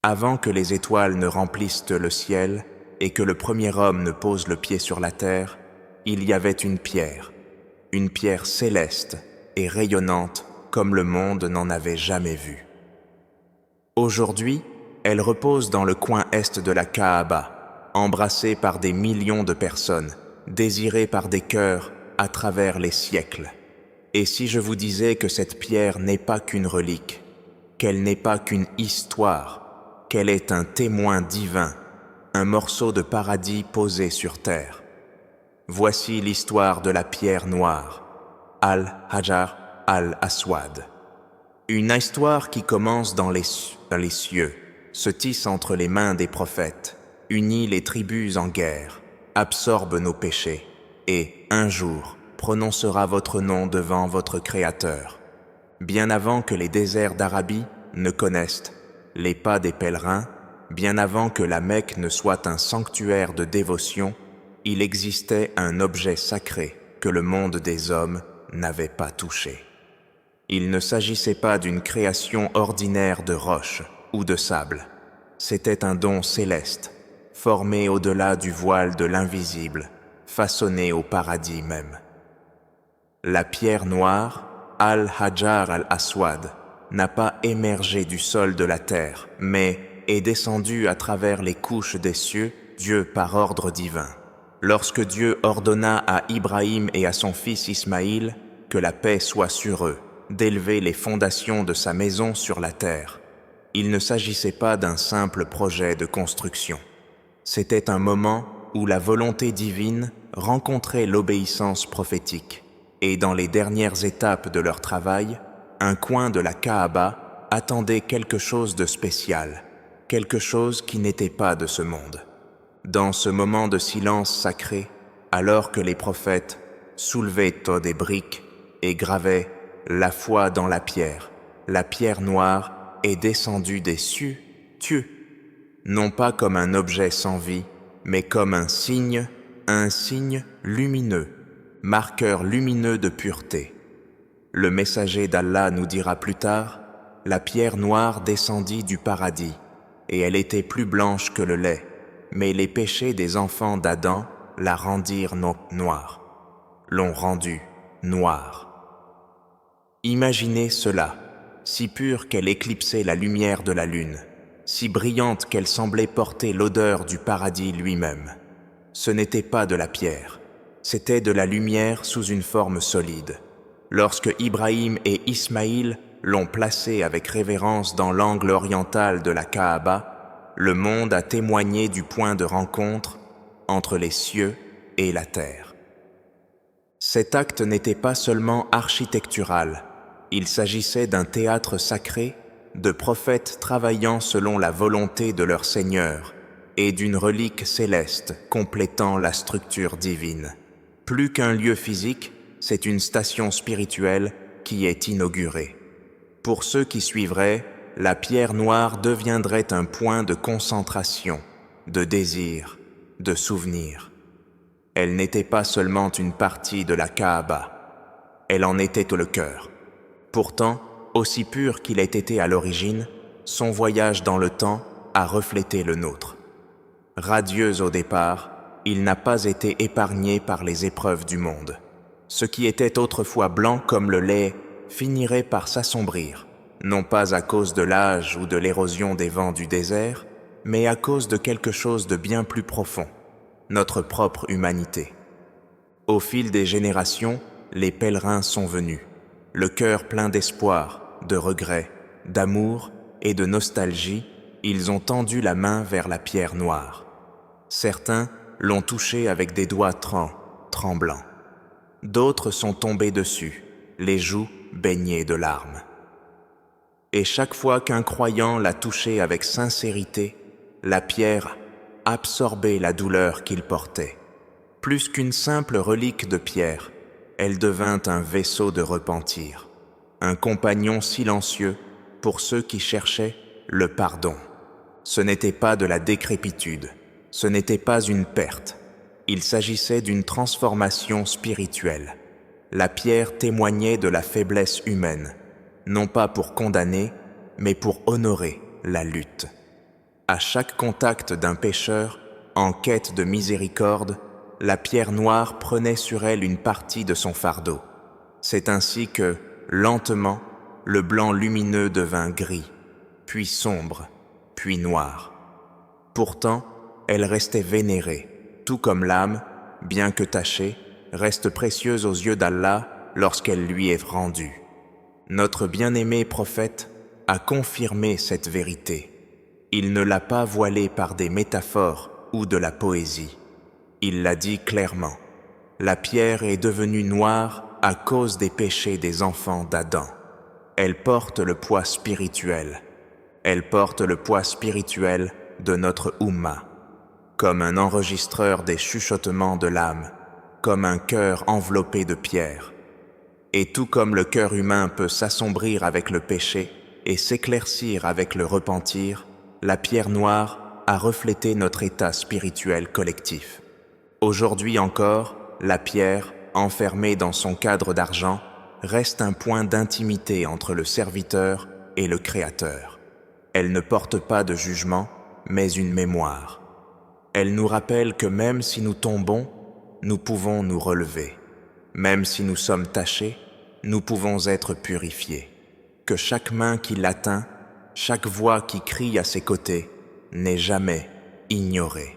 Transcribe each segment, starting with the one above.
Avant que les étoiles ne remplissent le ciel et que le premier homme ne pose le pied sur la terre, il y avait une pierre céleste et rayonnante comme le monde n'en avait jamais vu. Aujourd'hui, elle repose dans le coin est de la Kaaba, embrassée par des millions de personnes, désirée par des cœurs à travers les siècles. Et si je vous disais que cette pierre n'est pas qu'une relique, qu'elle n'est pas qu'une histoire, qu'elle est un témoin divin, un morceau de paradis posé sur terre. Voici l'histoire de la pierre noire, Al-Hajar al-Aswad. Une histoire qui commence dans les cieux, se tisse entre les mains des prophètes, unit les tribus en guerre, absorbe nos péchés, et, un jour, prononcera votre nom devant votre Créateur. Bien avant que les déserts d'Arabie ne connaissent les pas des pèlerins, bien avant que la Mecque ne soit un sanctuaire de dévotion, il existait un objet sacré que le monde des hommes n'avait pas touché. Il ne s'agissait pas d'une création ordinaire de roche ou de sable. C'était un don céleste, formé au-delà du voile de l'invisible, façonné au paradis même. La pierre noire, Al-Hajar al-Aswad, n'a pas émergé du sol de la terre, mais est descendue à travers les couches des cieux, Dieu par ordre divin. Lorsque Dieu ordonna à Ibrahim et à son fils Ismaïl que la paix soit sur eux, d'élever les fondations de sa maison sur la terre, il ne s'agissait pas d'un simple projet de construction. C'était un moment où la volonté divine rencontrait l'obéissance prophétique, et dans les dernières étapes de leur travail, un coin de la Kaaba attendait quelque chose de spécial, quelque chose qui n'était pas de ce monde. Dans ce moment de silence sacré, alors que les prophètes soulevaient des briques et gravaient la foi dans la pierre noire est descendue des cieux, non pas comme un objet sans vie, mais comme un signe lumineux, marqueur lumineux de pureté. Le messager d'Allah nous dira plus tard, la pierre noire descendit du paradis, et elle était plus blanche que le lait, mais les péchés des enfants d'Adam la rendirent noire, l'ont rendue noire. Imaginez cela, si pure qu'elle éclipsait la lumière de la lune, si brillante qu'elle semblait porter l'odeur du paradis lui-même. Ce n'était pas de la pierre, c'était de la lumière sous une forme solide. Lorsque Ibrahim et Ismaïl l'ont placée avec révérence dans l'angle oriental de la Kaaba, le monde a témoigné du point de rencontre entre les cieux et la terre. Cet acte n'était pas seulement architectural, il s'agissait d'un théâtre sacré, de prophètes travaillant selon la volonté de leur Seigneur et d'une relique céleste complétant la structure divine. Plus qu'un lieu physique, c'est une station spirituelle qui est inaugurée. Pour ceux qui suivraient, la pierre noire deviendrait un point de concentration, de désir, de souvenir. Elle n'était pas seulement une partie de la Kaaba, elle en était le cœur. Pourtant, aussi pur qu'il ait été à l'origine, son voyage dans le temps a reflété le nôtre. Radieux au départ, il n'a pas été épargné par les épreuves du monde. Ce qui était autrefois blanc comme le lait finirait par s'assombrir, non pas à cause de l'âge ou de l'érosion des vents du désert, mais à cause de quelque chose de bien plus profond, notre propre humanité. Au fil des générations, les pèlerins sont venus, le cœur plein d'espoir, de regret, d'amour et de nostalgie, ils ont tendu la main vers la pierre noire. Certains l'ont touchée avec des doigts tremblants. D'autres sont tombés dessus, les joues baignées de larmes. Et chaque fois qu'un croyant l'a touchée avec sincérité, la pierre absorbait la douleur qu'il portait. Plus qu'une simple relique de pierre, elle devint un vaisseau de repentir, un compagnon silencieux pour ceux qui cherchaient le pardon. Ce n'était pas de la décrépitude, ce n'était pas une perte, il s'agissait d'une transformation spirituelle. La pierre témoignait de la faiblesse humaine, non pas pour condamner, mais pour honorer la lutte. À chaque contact d'un pécheur, en quête de miséricorde, la pierre noire prenait sur elle une partie de son fardeau. C'est ainsi que, lentement, le blanc lumineux devint gris, puis sombre, puis noir. Pourtant, elle restait vénérée, tout comme l'âme, bien que tachée, reste précieuse aux yeux d'Allah lorsqu'elle lui est rendue. Notre bien-aimé prophète a confirmé cette vérité. Il ne l'a pas voilée par des métaphores ou de la poésie. Il l'a dit clairement. La pierre est devenue noire à cause des péchés des enfants d'Adam. Elle porte le poids spirituel. Elle porte le poids spirituel de notre Ummah, comme un enregistreur des chuchotements de l'âme, comme un cœur enveloppé de pierre. Et tout comme le cœur humain peut s'assombrir avec le péché et s'éclaircir avec le repentir, la pierre noire a reflété notre état spirituel collectif. Aujourd'hui encore, la pierre, enfermée dans son cadre d'argent, reste un point d'intimité entre le serviteur et le Créateur. Elle ne porte pas de jugement, mais une mémoire. Elle nous rappelle que même si nous tombons, nous pouvons nous relever. Même si nous sommes tachés, nous pouvons être purifiés. Que chaque main qui l'atteint, chaque voix qui crie à ses côtés, n'est jamais ignorée.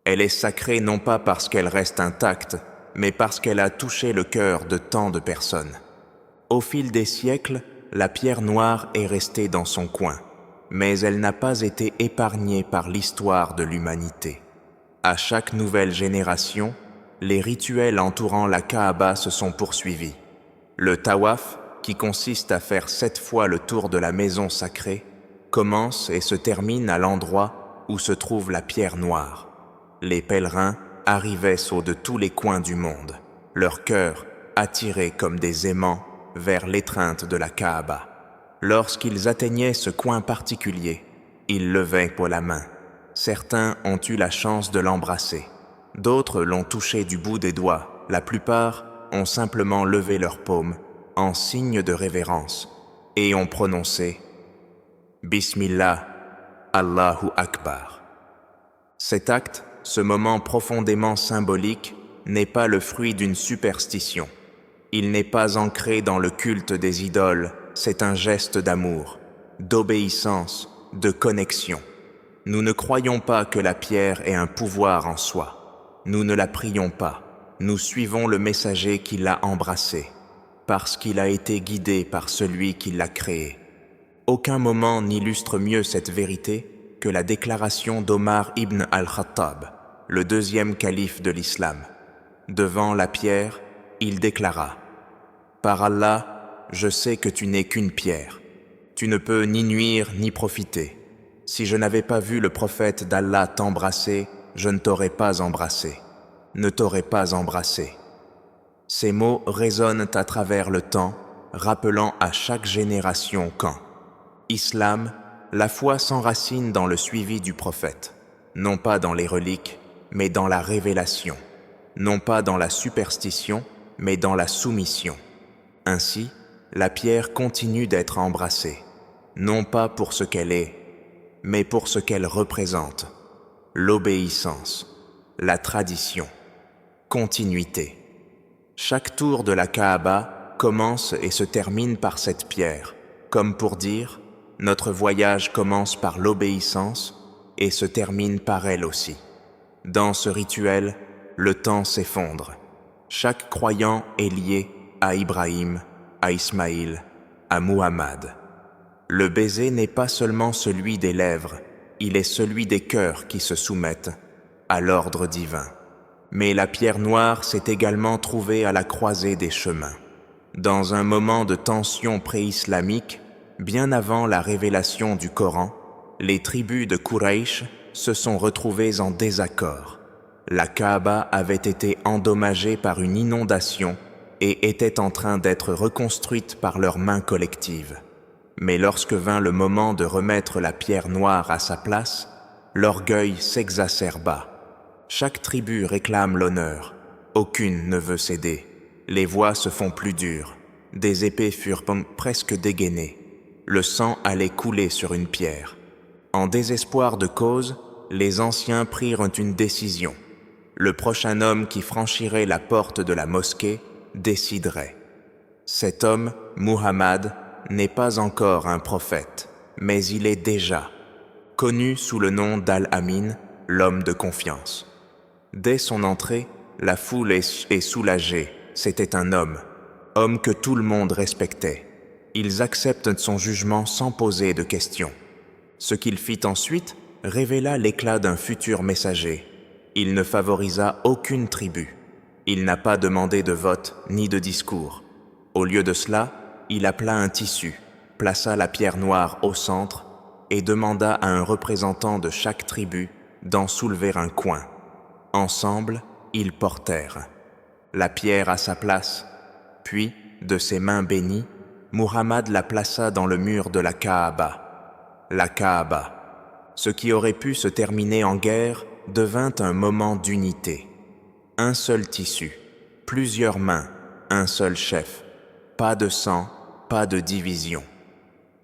Elle est sacrée non pas parce qu'elle reste intacte, mais parce qu'elle a touché le cœur de tant de personnes. Au fil des siècles, la pierre noire est restée dans son coin, mais elle n'a pas été épargnée par l'histoire de l'humanité. À chaque nouvelle génération, les rituels entourant la Kaaba se sont poursuivis. Le tawaf, qui consiste à faire 7 fois le tour de la maison sacrée, commence et se termine à l'endroit où se trouve la pierre noire. Les pèlerins arrivaient de tous les coins du monde, leur cœur attiré comme des aimants vers l'étreinte de la Kaaba. Lorsqu'ils atteignaient ce coin particulier, ils levaient pour la main. Certains ont eu la chance de l'embrasser, d'autres l'ont touché du bout des doigts, la plupart ont simplement levé leurs paumes en signe de révérence et ont prononcé « Bismillah, Allahu Akbar ». Cet acte, ce moment profondément symbolique, n'est pas le fruit d'une superstition. Il n'est pas ancré dans le culte des idoles, c'est un geste d'amour, d'obéissance, de connexion. Nous ne croyons pas que la pierre ait un pouvoir en soi. Nous ne la prions pas. Nous suivons le messager qui l'a embrassée, parce qu'il a été guidé par celui qui l'a créé. Aucun moment n'illustre mieux cette vérité que la déclaration d'Omar ibn al-Khattab, le deuxième calife de l'islam. Devant la pierre, il déclara « Par Allah, je sais que tu n'es qu'une pierre. Tu ne peux ni nuire ni profiter. Si je n'avais pas vu le prophète d'Allah t'embrasser, je ne t'aurais pas embrassé, ne t'aurais pas embrassé. » Ces mots résonnent à travers le temps, rappelant à chaque génération qu'en Islam, la foi s'enracine dans le suivi du prophète, non pas dans les reliques, mais dans la révélation, non pas dans la superstition, mais dans la soumission. Ainsi, la pierre continue d'être embrassée, non pas pour ce qu'elle est, mais pour ce qu'elle représente, l'obéissance, la tradition, continuité. Chaque tour de la Kaaba commence et se termine par cette pierre, comme pour dire « Notre voyage commence par l'obéissance et se termine par elle aussi ». Dans ce rituel, le temps s'effondre. Chaque croyant est lié à Ibrahim, à Ismaïl, à Muhammad. Le baiser n'est pas seulement celui des lèvres, il est celui des cœurs qui se soumettent à l'ordre divin. Mais la pierre noire s'est également trouvée à la croisée des chemins. Dans un moment de tension pré-islamique, bien avant la révélation du Coran, les tribus de Quraysh se sont retrouvées en désaccord. La Kaaba avait été endommagée par une inondation et était en train d'être reconstruite par leurs mains collectives. Mais lorsque vint le moment de remettre la pierre noire à sa place, l'orgueil s'exacerba. Chaque tribu réclame l'honneur, aucune ne veut céder. Les voix se font plus dures, des épées furent presque dégainées. Le sang allait couler sur une pierre. En désespoir de cause, les anciens prirent une décision. Le prochain homme qui franchirait la porte de la mosquée déciderait. Cet homme, Muhammad, n'est pas encore un prophète, mais il est déjà connu sous le nom d'Al-Amin, l'homme de confiance. Dès son entrée, la foule est soulagée. C'était un homme que tout le monde respectait. Ils acceptent son jugement sans poser de questions. Ce qu'il fit ensuite révéla l'éclat d'un futur messager. Il ne favorisa aucune tribu. Il n'a pas demandé de vote ni de discours. Au lieu de cela, il appela un tissu, plaça la pierre noire au centre et demanda à un représentant de chaque tribu d'en soulever un coin. Ensemble, ils portèrent la pierre à sa place, puis, de ses mains bénies, Muhammad la plaça dans le mur de la Kaaba. La Kaaba, ce qui aurait pu se terminer en guerre, devint un moment d'unité. Un seul tissu, plusieurs mains, un seul chef, pas de sang, pas de division.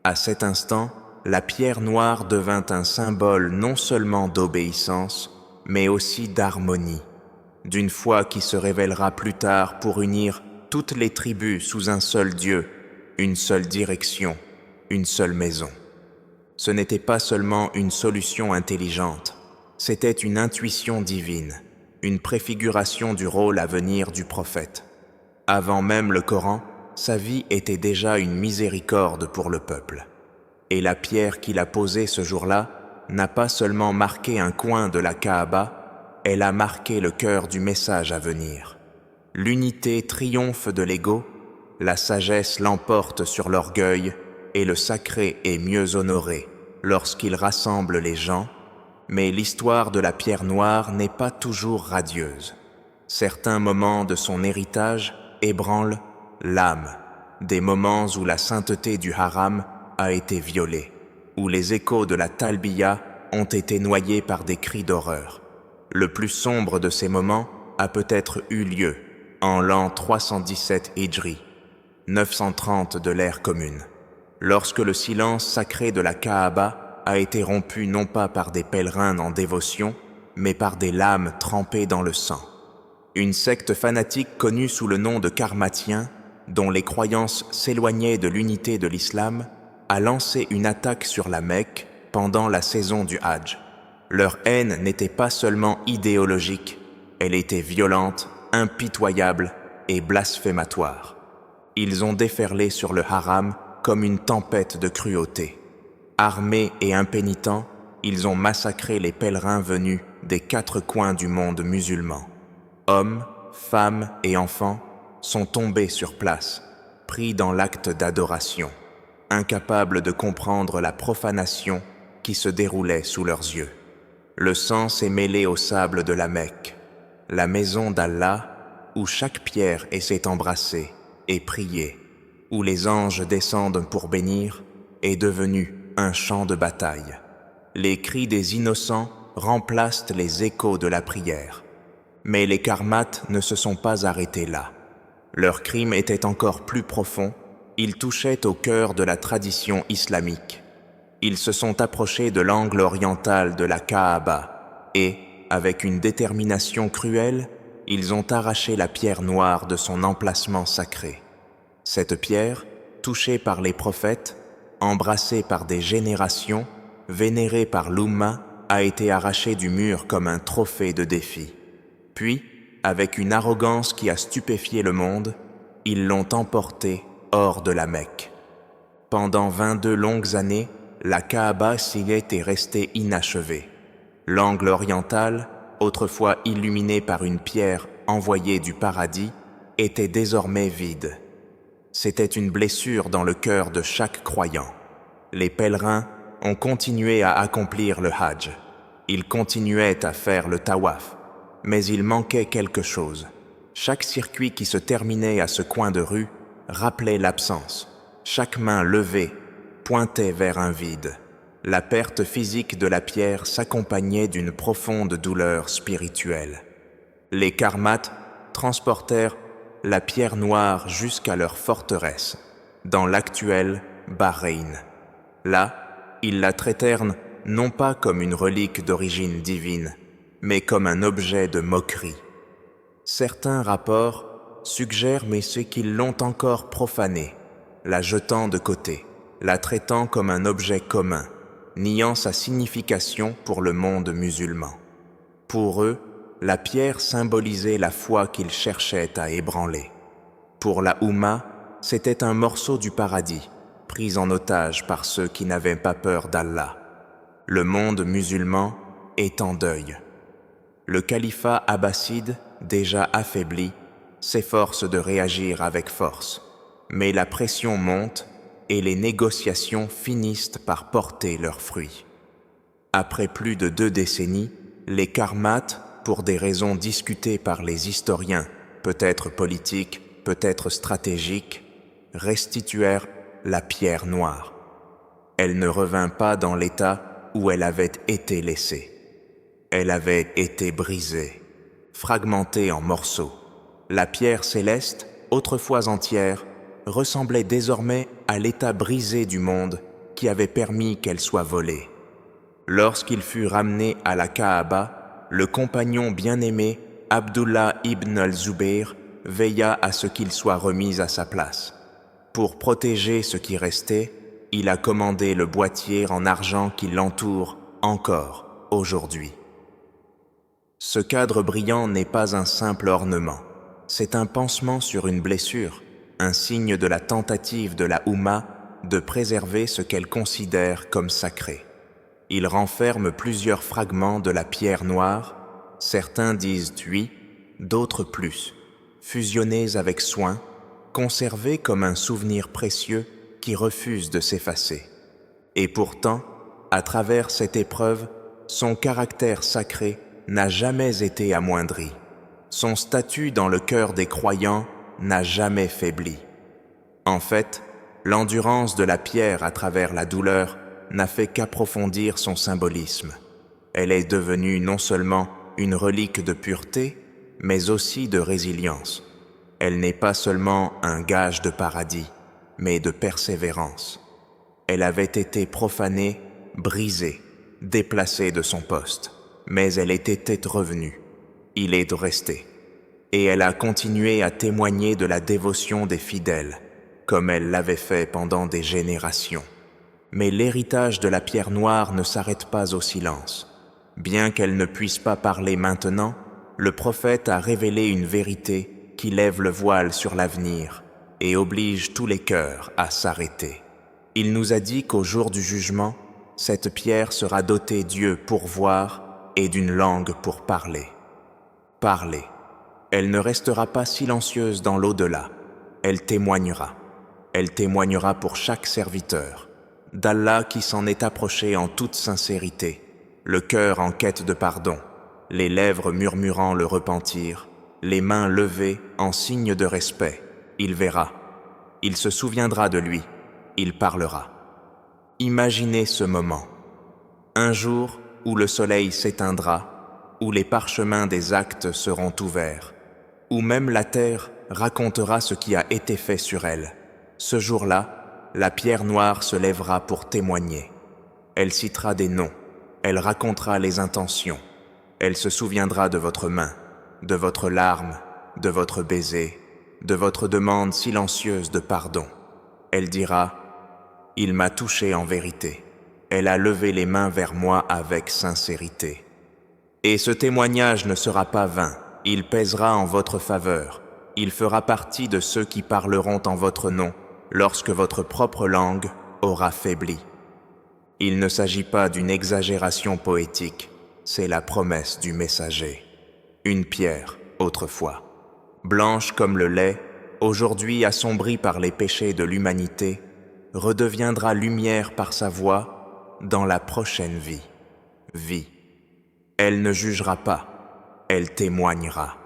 À cet instant, la pierre noire devint un symbole non seulement d'obéissance, mais aussi d'harmonie, d'une foi qui se révélera plus tard pour unir toutes les tribus sous un seul Dieu, une seule direction, une seule maison. Ce n'était pas seulement une solution intelligente, c'était une intuition divine, une préfiguration du rôle à venir du prophète. Avant même le Coran, sa vie était déjà une miséricorde pour le peuple. Et la pierre qu'il a posée ce jour-là n'a pas seulement marqué un coin de la Kaaba, elle a marqué le cœur du message à venir. L'unité triomphe de l'ego, la sagesse l'emporte sur l'orgueil et le sacré est mieux honoré lorsqu'il rassemble les gens, mais l'histoire de la pierre noire n'est pas toujours radieuse. Certains moments de son héritage ébranlent l'âme, des moments où la sainteté du haram a été violée, où les échos de la talbiya ont été noyés par des cris d'horreur. Le plus sombre de ces moments a peut-être eu lieu en l'an 317 Hijri, 930 de l'ère commune, lorsque le silence sacré de la Kaaba a été rompu non pas par des pèlerins en dévotion, mais par des lames trempées dans le sang. Une secte fanatique connue sous le nom de Karmatiens, dont les croyances s'éloignaient de l'unité de l'islam, a lancé une attaque sur la Mecque pendant la saison du Hadj. Leur haine n'était pas seulement idéologique, elle était violente, impitoyable et blasphématoire. Ils ont déferlé sur le haram comme une tempête de cruauté. Armés et impénitents, ils ont massacré les pèlerins venus des 4 coins du monde musulman. Hommes, femmes et enfants sont tombés sur place, pris dans l'acte d'adoration, incapables de comprendre la profanation qui se déroulait sous leurs yeux. Le sang s'est mêlé au sable de la Mecque, la maison d'Allah où chaque pierre s'est embrassée et priée, où les anges descendent pour bénir, est devenue un champ de bataille. Les cris des innocents remplacent les échos de la prière. Mais les karmates ne se sont pas arrêtés là. Leur crime était encore plus profond, ils touchaient au cœur de la tradition islamique. Ils se sont approchés de l'angle oriental de la Kaaba et, avec une détermination cruelle, ils ont arraché la pierre noire de son emplacement sacré. Cette pierre, touchée par les prophètes, embrassée par des générations, vénérée par l'Oumma, a été arrachée du mur comme un trophée de défi. Puis, avec une arrogance qui a stupéfié le monde, ils l'ont emportée hors de la Mecque. Pendant 22 longues années, la Kaaba s'y est restée inachevée. L'angle oriental, autrefois illuminé par une pierre envoyée du paradis, était désormais vide. C'était une blessure dans le cœur de chaque croyant. Les pèlerins ont continué à accomplir le Hadj. Ils continuaient à faire le tawaf. Mais il manquait quelque chose. Chaque circuit qui se terminait à ce coin de rue rappelait l'absence. Chaque main levée pointait vers un vide. La perte physique de la pierre s'accompagnait d'une profonde douleur spirituelle. Les karmates transportèrent la pierre noire jusqu'à leur forteresse, dans l'actuel Bahreïn. Là, ils la traitèrent non pas comme une relique d'origine divine, mais comme un objet de moquerie. Certains rapports suggèrent mais ceux qui l'ont encore profanée, la jetant de côté, la traitant comme un objet commun, niant sa signification pour le monde musulman. Pour eux, la pierre symbolisait la foi qu'ils cherchaient à ébranler. Pour la Oumma, c'était un morceau du paradis, pris en otage par ceux qui n'avaient pas peur d'Allah. Le monde musulman est en deuil. Le califat abbasside, déjà affaibli, s'efforce de réagir avec force. Mais la pression monte et les négociations finissent par porter leurs fruits. Après plus de 2 décennies, les Karmates, pour des raisons discutées par les historiens, peut-être politiques, peut-être stratégiques, restituèrent la pierre noire. Elle ne revint pas dans l'état où elle avait été laissée. Elle avait été brisée, fragmentée en morceaux. La pierre céleste, autrefois entière, ressemblait désormais à l'état brisé du monde qui avait permis qu'elle soit volée. Lorsqu'il fut ramené à la Kaaba, le compagnon bien-aimé Abdullah ibn al-Zubayr veilla à ce qu'il soit remis à sa place. Pour protéger ce qui restait, il a commandé le boîtier en argent qui l'entoure encore aujourd'hui. Ce cadre brillant n'est pas un simple ornement, c'est un pansement sur une blessure, un signe de la tentative de la Oumma de préserver ce qu'elle considère comme sacré. Il renferme plusieurs fragments de la pierre noire, certains disent 8, d'autres plus, fusionnés avec soin, conservés comme un souvenir précieux qui refuse de s'effacer. Et pourtant, à travers cette épreuve, son caractère sacré n'a jamais été amoindri. Son statut dans le cœur des croyants n'a jamais faibli. En fait, l'endurance de la pierre à travers la douleur n'a fait qu'approfondir son symbolisme. Elle est devenue non seulement une relique de pureté, mais aussi de résilience. Elle n'est pas seulement un gage de paradis, mais de persévérance. Elle avait été profanée, brisée, déplacée de son poste, mais elle était revenue. Il est resté. Et elle a continué à témoigner de la dévotion des fidèles, comme elle l'avait fait pendant des générations. Mais l'héritage de la pierre noire ne s'arrête pas au silence. Bien qu'elle ne puisse pas parler maintenant, le prophète a révélé une vérité qui lève le voile sur l'avenir et oblige tous les cœurs à s'arrêter. Il nous a dit qu'au jour du jugement, cette pierre sera dotée d'yeux pour voir et d'une langue pour parler. Parler. Elle ne restera pas silencieuse dans l'au-delà. Elle témoignera. Elle témoignera pour chaque serviteur, d'Allah qui s'en est approché en toute sincérité, le cœur en quête de pardon, les lèvres murmurant le repentir, les mains levées en signe de respect. Il verra. Il se souviendra de lui. Il parlera. Imaginez ce moment. Un jour où le soleil s'éteindra, où les parchemins des actes seront ouverts, où même la terre racontera ce qui a été fait sur elle. Ce jour-là, la pierre noire se lèvera pour témoigner. Elle citera des noms, elle racontera les intentions, elle se souviendra de votre main, de votre larme, de votre baiser, de votre demande silencieuse de pardon. Elle dira « Il m'a touché en vérité ». Elle a levé les mains vers moi avec sincérité. Et ce témoignage ne sera pas vain, il pèsera en votre faveur, il fera partie de ceux qui parleront en votre nom lorsque votre propre langue aura faibli. Il ne s'agit pas d'une exagération poétique, c'est la promesse du messager. Une pierre, autrefois, blanche comme le lait, aujourd'hui assombrie par les péchés de l'humanité, redeviendra lumière par sa voix dans la prochaine vie. Vie. Elle ne jugera pas, elle témoignera.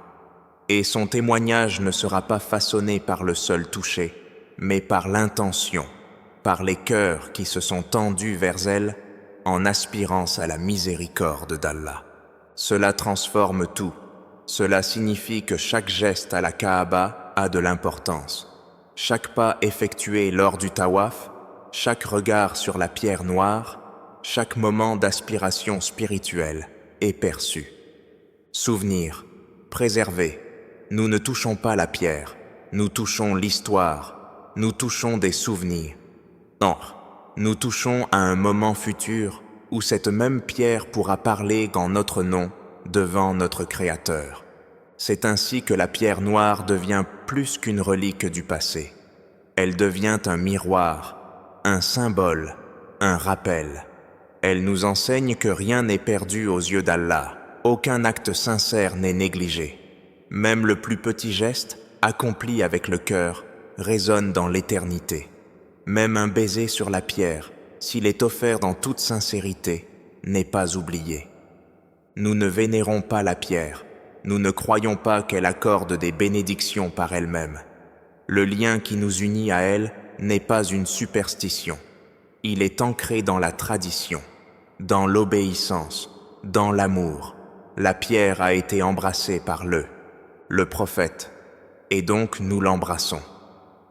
Et son témoignage ne sera pas façonné par le seul toucher, mais par l'intention, par les cœurs qui se sont tendus vers elle en aspirant à la miséricorde d'Allah. Cela transforme tout. Cela signifie que chaque geste à la Kaaba a de l'importance. Chaque pas effectué lors du tawaf, chaque regard sur la pierre noire, chaque moment d'aspiration spirituelle est perçu. Souvenir, préserver, nous ne touchons pas la pierre, nous touchons l'histoire, nous touchons des souvenirs. Non, nous touchons à un moment futur où cette même pierre pourra parler en notre nom devant notre Créateur. C'est ainsi que la pierre noire devient plus qu'une relique du passé. Elle devient un miroir, un symbole, un rappel. Elle nous enseigne que rien n'est perdu aux yeux d'Allah, aucun acte sincère n'est négligé. Même le plus petit geste, accompli avec le cœur, résonne dans l'éternité. Même un baiser sur la pierre, s'il est offert dans toute sincérité, n'est pas oublié. Nous ne vénérons pas la pierre, nous ne croyons pas qu'elle accorde des bénédictions par elle-même. Le lien qui nous unit à elle n'est pas une superstition. Il est ancré dans la tradition, dans l'obéissance, dans l'amour. La pierre a été embrassée par le prophète, et donc nous l'embrassons.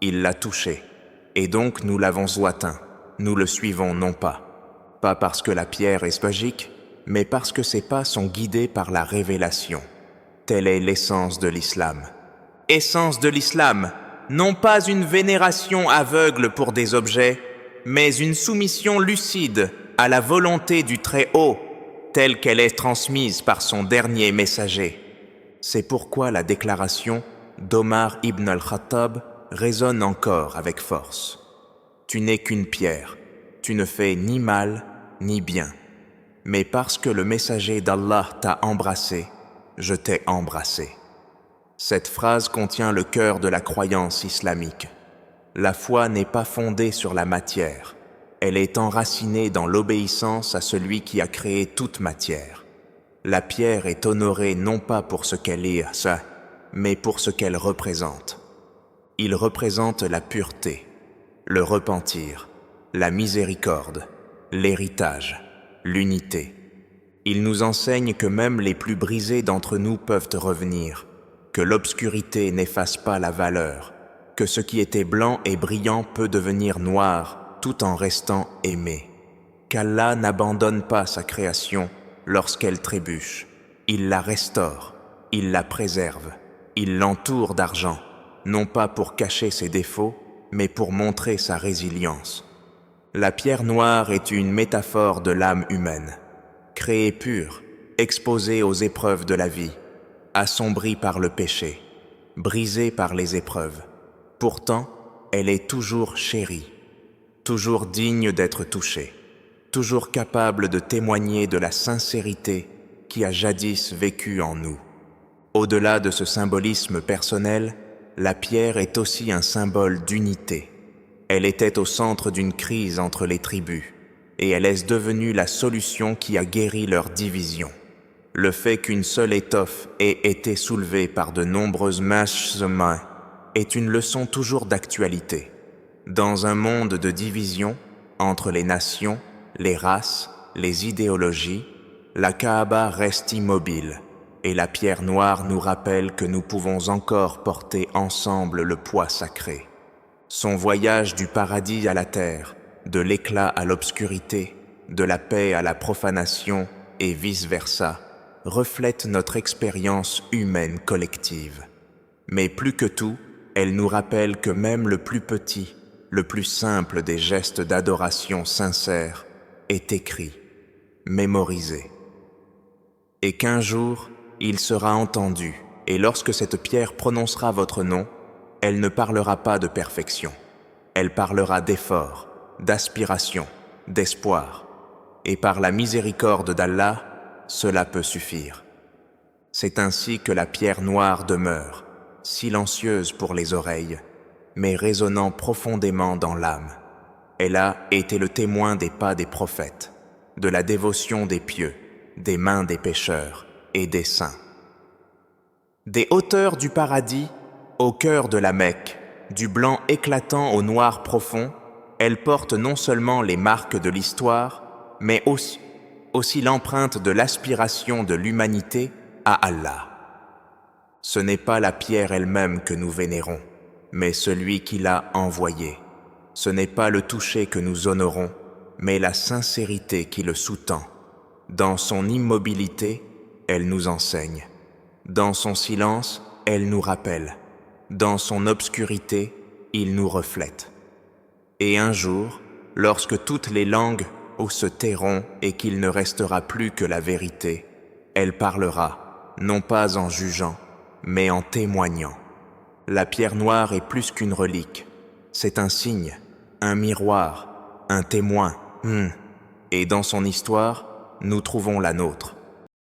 Il l'a touché, et donc nous l'avons atteint. Nous le suivons non pas parce que la pierre est magique, mais parce que ses pas sont guidés par la révélation. Telle est l'essence de l'islam. Essence de l'islam, non pas une vénération aveugle pour des objets, mais une soumission lucide à la volonté du Très-Haut, telle qu'elle est transmise par son dernier messager. C'est pourquoi la déclaration d'Omar ibn al-Khattab résonne encore avec force. Tu n'es qu'une pierre, tu ne fais ni mal ni bien. Mais parce que le messager d'Allah t'a embrassé, je t'ai embrassé. Cette phrase contient le cœur de la croyance islamique. La foi n'est pas fondée sur la matière, elle est enracinée dans l'obéissance à celui qui a créé toute matière. La pierre est honorée non pas pour ce qu'elle est, mais pour ce qu'elle représente. Il représente la pureté, le repentir, la miséricorde, l'héritage, l'unité. Il nous enseigne que même les plus brisés d'entre nous peuvent revenir, que l'obscurité n'efface pas la valeur, que ce qui était blanc et brillant peut devenir noir tout en restant aimé, qu'Allah n'abandonne pas sa création lorsqu'elle trébuche. Il la restaure, il la préserve, il l'entoure d'argent, non pas pour cacher ses défauts, mais pour montrer sa résilience. La pierre noire est une métaphore de l'âme humaine, créée pure, exposée aux épreuves de la vie, assombrie par le péché, brisée par les épreuves. Pourtant, elle est toujours chérie, toujours digne d'être touchée, toujours capable de témoigner de la sincérité qui a jadis vécu en nous. Au-delà de ce symbolisme personnel, la pierre est aussi un symbole d'unité. Elle était au centre d'une crise entre les tribus, et elle est devenue la solution qui a guéri leur division. Le fait qu'une seule étoffe ait été soulevée par de nombreuses mains est une leçon toujours d'actualité. Dans un monde de division, entre les nations, les races, les idéologies, la Kaaba reste immobile, et la pierre noire nous rappelle que nous pouvons encore porter ensemble le poids sacré. Son voyage du paradis à la terre, de l'éclat à l'obscurité, de la paix à la profanation et vice-versa, reflète notre expérience humaine collective. Mais plus que tout, elle nous rappelle que même le plus petit, le plus simple des gestes d'adoration sincère est écrit, mémorisé. Et qu'un jour, il sera entendu, et lorsque cette pierre prononcera votre nom, elle ne parlera pas de perfection, elle parlera d'effort, d'aspiration, d'espoir, et par la miséricorde d'Allah, cela peut suffire. C'est ainsi que la pierre noire demeure, silencieuse pour les oreilles, mais résonnant profondément dans l'âme. Elle a été le témoin des pas des prophètes, de la dévotion des pieux, des mains des pécheurs et des saints. Des hauteurs du paradis, au cœur de la Mecque, du blanc éclatant au noir profond, elle porte non seulement les marques de l'histoire, mais aussi l'empreinte de l'aspiration de l'humanité à Allah. Ce n'est pas la pierre elle-même que nous vénérons, mais celui qui l'a envoyée. Ce n'est pas le toucher que nous honorons, mais la sincérité qui le sous-tend. Dans son immobilité, elle nous enseigne. Dans son silence, elle nous rappelle. Dans son obscurité, il nous reflète. Et un jour, lorsque toutes les langues se tairont et qu'il ne restera plus que la vérité, elle parlera, non pas en jugeant, mais en témoignant. La pierre noire est plus qu'une relique. C'est un signe, un miroir, un témoin. Et dans son histoire, nous trouvons la nôtre.